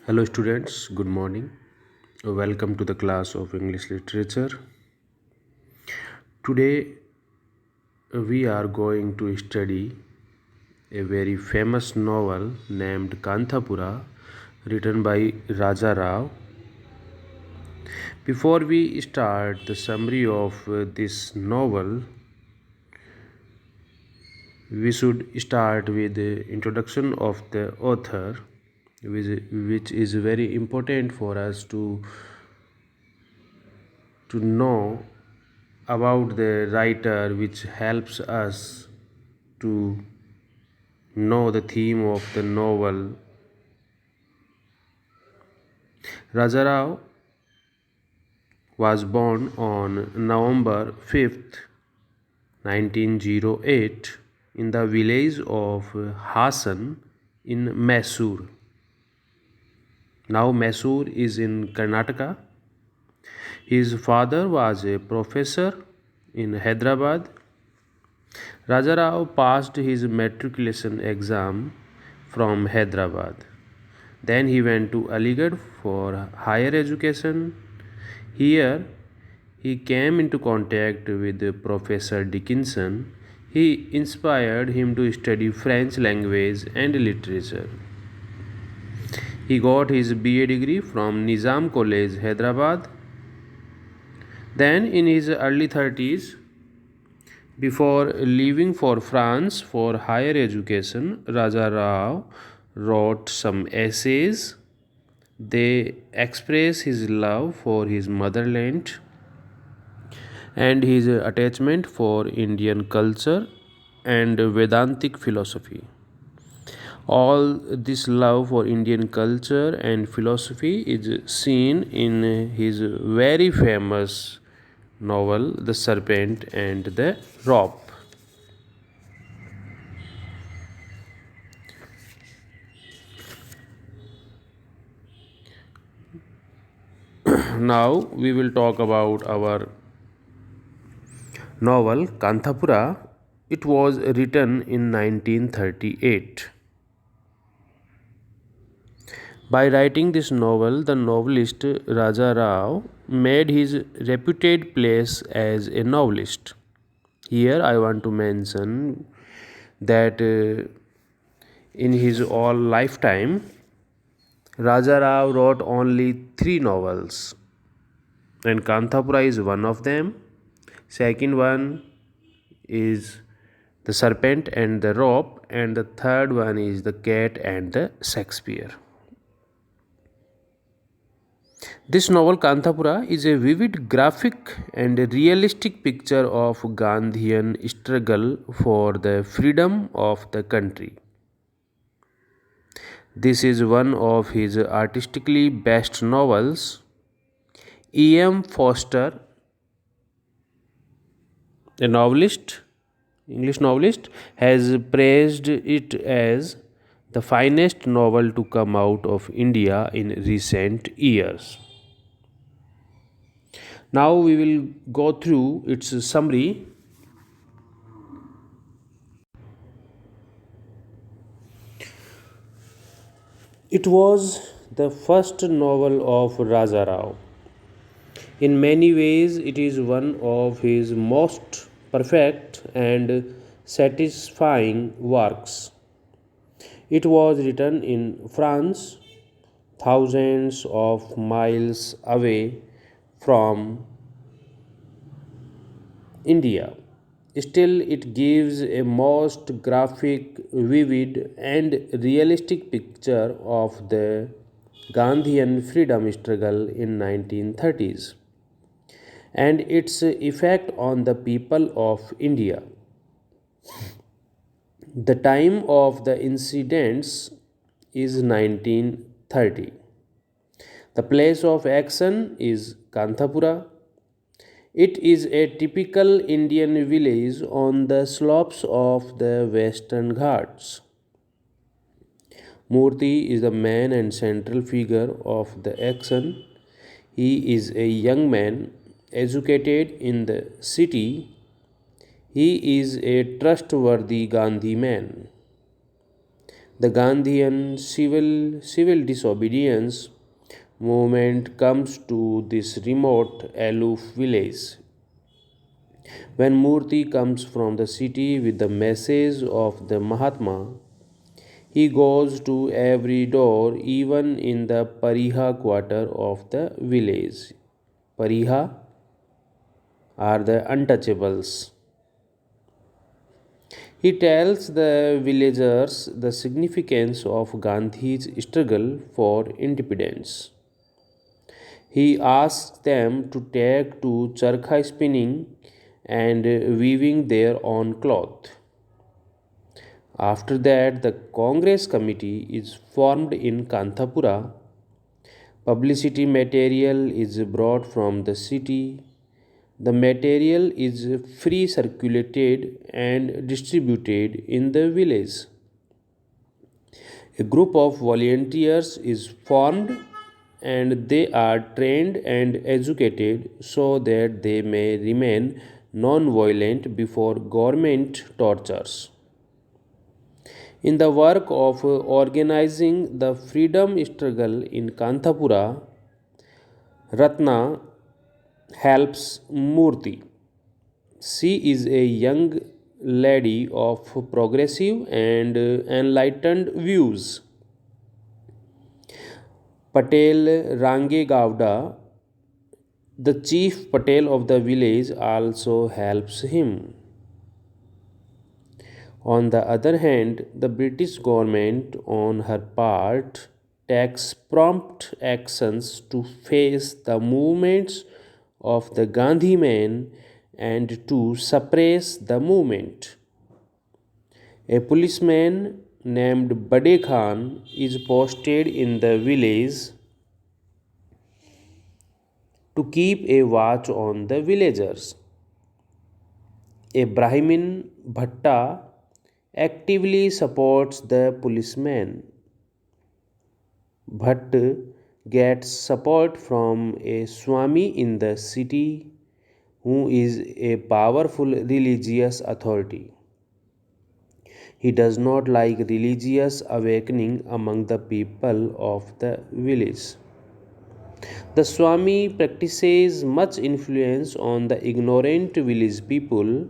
Hello, students. Good morning. Welcome to the class of English Literature. Today, we are going to study a very famous novel named Kanthapura, written by Raja Rao. Before we start the summary of this novel, we should start with the introduction of the author, which is very important for us to know about the writer, which helps us to know the theme of the novel. Rajarao was born on November 5th, 1908 in the village of Hassan in Mysore. Now Mysore is in Karnataka. His father was a professor in Hyderabad. Rajarao passed his matriculation exam from Hyderabad. Then he went to Aligarh for higher education. Here he came into contact with Professor Dickinson. He inspired him to study French language and literature. He got his BA degree from Nizam College, Hyderabad. Then, in his early 30s, before leaving for France for higher education, Raja Rao wrote some essays. They express his love for his motherland and his attachment for Indian culture and Vedantic philosophy. All this love for Indian culture and philosophy is seen in his very famous novel, The Serpent and the Rope. Now we will talk about our novel Kanthapura. It was written in 1938. By writing this novel, the novelist Raja Rao made his reputed place as a novelist. Here I want to mention that in his all lifetime, Raja Rao wrote only 3 novels, and Kanthapura is one of them. Second one is The Serpent and the Rope, and the third one is The Cat and the Shakespeare. This novel Kanthapura is a vivid, graphic, and realistic picture of Gandhian struggle for the freedom of the country. This is one of his artistically best novels. E.M. Foster, a novelist, English novelist, has praised it as the finest novel to come out of India in recent years. Now we will go through its summary. It was the first novel of Raja Rao. In many ways, it is one of his most perfect and satisfying works. It was written in France, thousands of miles away from India. Still, it gives a most graphic, vivid, and realistic picture of the Gandhian freedom struggle in 1930s and its effect on the people of India. The time of the incidents is 1930. The place of action is Kanthapura. It is a typical Indian village on the slopes of the Western Ghats. Murthy is the main and central figure of the action. He is a young man educated in the city. He is a trustworthy Gandhi man. The Gandhian civil disobedience movement comes to this remote, aloof village. When Murthy comes from the city with the message of the Mahatma, he goes to every door, even in the Pariha quarter of the village. Pariha are the untouchables. He tells the villagers the significance of Gandhi's struggle for independence. He asks them to take to charkha spinning and weaving their own cloth. After that, the Congress committee is formed in Kanthapura. Publicity material is brought from the city. The material is free circulated and distributed in the village. A group of volunteers is formed and they are trained and educated so that they may remain non-violent before government tortures. In the work of organizing the freedom struggle in Kanthapura, Ratna helps Murthy. She is a young lady of progressive and enlightened views. Patel Range Gowda, the chief Patel of the village, also helps him. On the other hand, the British government, on her part, takes prompt actions to face the movements of the Gandhi men and to suppress the movement. A policeman named Bade Khan is posted in the village to keep a watch on the villagers. A Brahmin Bhatta actively supports the policeman. Bhatt gets support from a Swami in the city who is a powerful religious authority. He does not like religious awakening among the people of the village. The Swami practices much influence on the ignorant village people.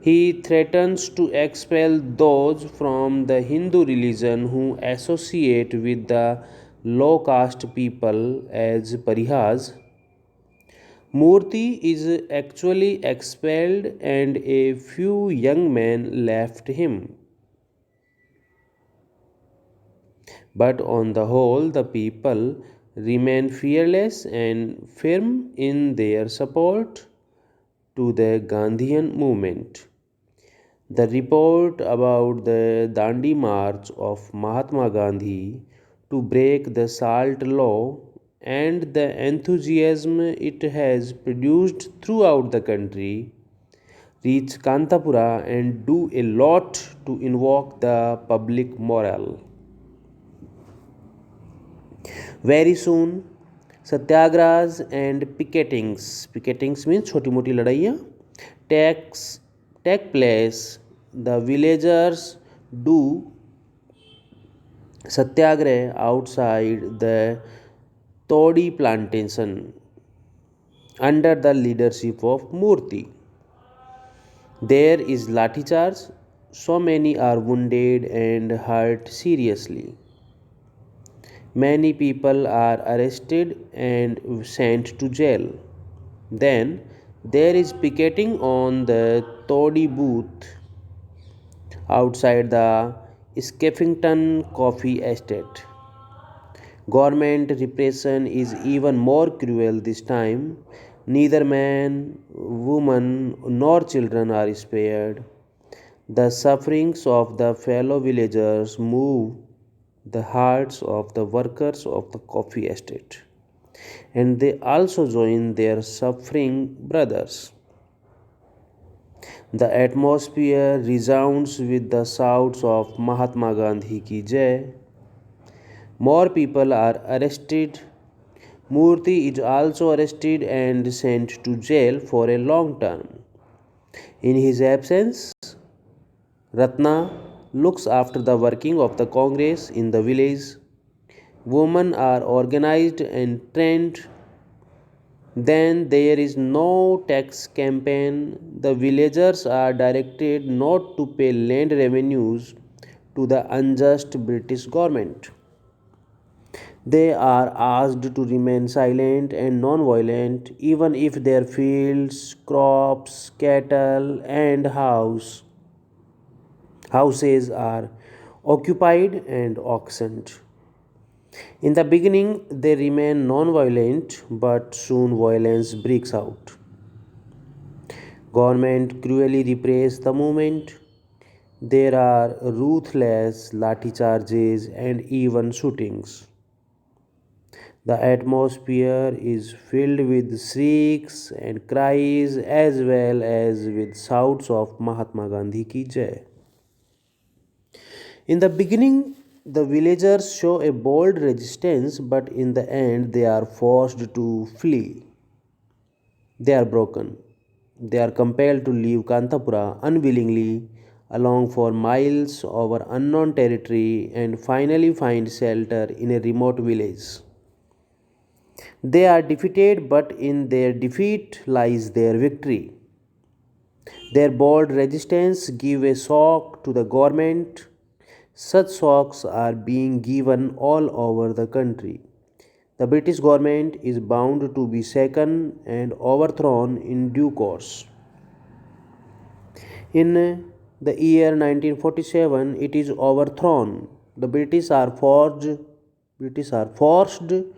He threatens to expel those from the Hindu religion who associate with the low caste people as parihas. Murthy is actually expelled and a few young men left him. But on the whole, the people remain fearless and firm in their support to the Gandhian movement. The report about the Dandi March of Mahatma Gandhi to break the salt law and the enthusiasm it has produced throughout the country reach Kanthapura and do a lot to invoke the public morale. Very soon, satyagrahs and picketings means छोटी मोटी लड़ाइयाँ takes take place. The villagers do satyagrah outside the Todi plantation under the leadership of Murthy. There is lathi charge. So many are wounded and hurt seriously. Many people are arrested and sent to jail. Then there is picketing on the Toddy booth outside the Skeffington Coffee Estate. Government repression is even more cruel this time. Neither man, woman, nor children are spared. The sufferings of the fellow villagers move the hearts of the workers of the coffee estate, and they also join their suffering brothers. The atmosphere resounds with the shouts of Mahatma Gandhi ki jai. More people are arrested. Murthy is also arrested and sent to jail for a long term. In his absence, Ratna looks after the working of the Congress in the village. Women are organized and trained. Then there is no tax campaign. The villagers are directed not to pay land revenues to the unjust British government. They are asked to remain silent and non-violent even if their fields, crops, cattle, and houses are occupied and auctioned. In the beginning, they remain non-violent, but soon violence breaks out. Government cruelly repress the movement. There are ruthless lathi charges and even shootings. The atmosphere is filled with shrieks and cries as well as with shouts of Mahatma Gandhi ki jai. In the beginning, the villagers show a bold resistance, but in the end, they are forced to flee. They are broken. They are compelled to leave Kanthapura unwillingly, along for miles over unknown territory, and finally find shelter in a remote village. They are defeated, but in their defeat lies their victory. Their bold resistance give a shock to the government. Such shocks are being given all over the country. The British government is bound to be shaken and overthrown in due course. In the year 1947, it is overthrown. The British are forced to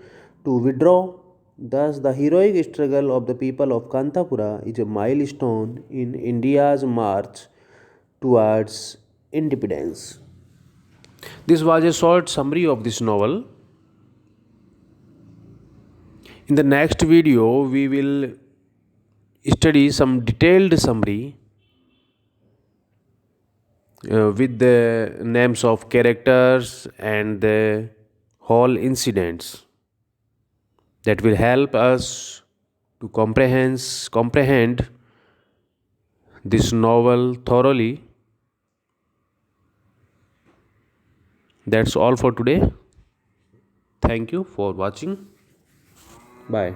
withdraw. Thus, the heroic struggle of the people of Kanthapura is a milestone in India's march towards independence. This was a short summary of this novel. In the next video, we will study some detailed summary with the names of characters and the whole incidents that will help us to comprehend this novel thoroughly. That's all for today. Thank you for watching. Bye.